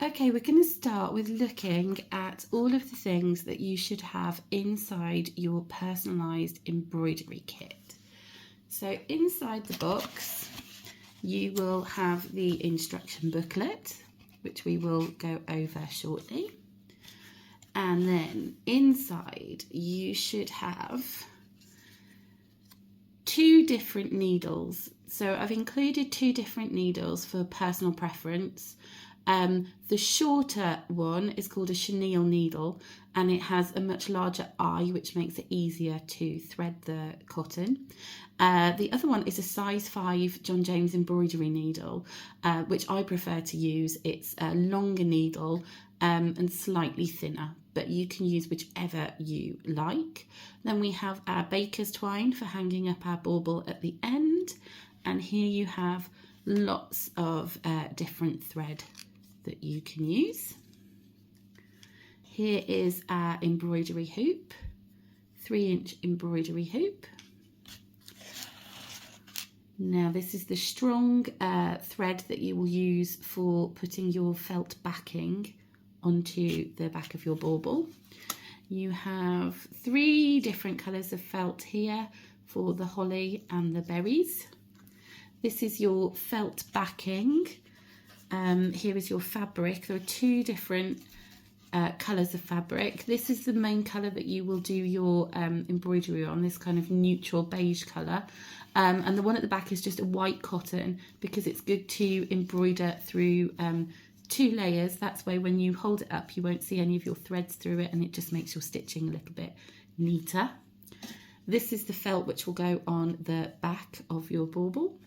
Okay, we're going to start with looking at all of the things that you should have inside your personalised embroidery kit. So inside the box, you will have the instruction booklet, which we will go over shortly. And then inside, you should have 2 different needles. So I've included 2 different needles for personal preference. The shorter one is called a chenille needle, and it has a much larger eye, which makes it easier to thread the cotton. The other one is a size 5 John James embroidery needle, which I prefer to use. It's a longer needle and slightly thinner, but you can use whichever you like. Then we have our baker's twine for hanging up our bauble at the end, and here you have lots of different thread that you can use. Here is our embroidery hoop, 3-inch embroidery hoop. Now this is the strong thread that you will use for putting your felt backing onto the back of your bauble. You have 3 different colours of felt here for the holly and the berries. This is your felt backing. Here is your fabric. There are 2 different colours of fabric. This is the main colour that you will do your embroidery on, this kind of neutral beige colour. And the one at the back is just a white cotton, because it's good to embroider through 2 layers. That's why when you hold it up, you won't see any of your threads through it, and it just makes your stitching a little bit neater. This is the felt which will go on the back of your bauble.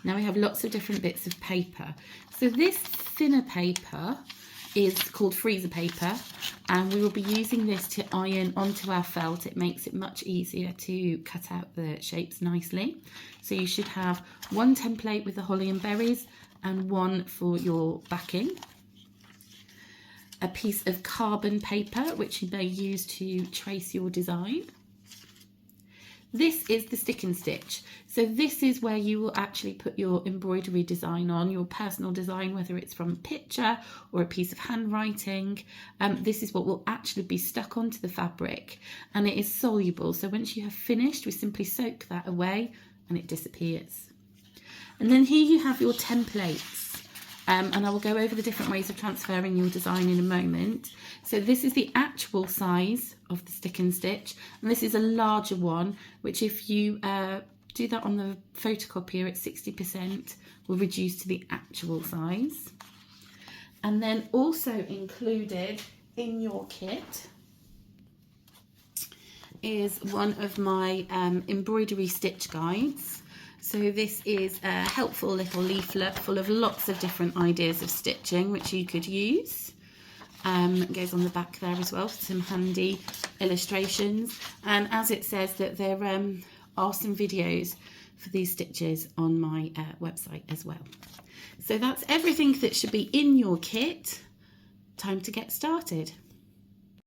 Now we have lots of different bits of paper. So this thinner paper is called freezer paper, and we will be using this to iron onto our felt. It makes it much easier to cut out the shapes nicely. So you should have 1 template with the holly and berries and 1 for your backing. A piece of carbon paper, which you may use to trace your design. This is the stick and stitch. So this is where you will actually put your embroidery design on, your personal design, whether it's from a picture or a piece of handwriting. This is what will actually be stuck onto the fabric, and it is soluble. So once you have finished, we simply soak that away and it disappears. And then here you have your templates. And I will go over the different ways of transferring your design in a moment. So this is the actual size of the stick and stitch, and this is a larger one, which if you do that on the photocopier at 60% will reduce to the actual size. And then also included in your kit is one of my embroidery stitch guides. So this is a helpful little leaflet full of lots of different ideas of stitching which you could use. It goes on the back there as well, some handy illustrations. And as it says, that there are some videos for these stitches on my website as well. So that's everything that should be in your kit. Time to get started.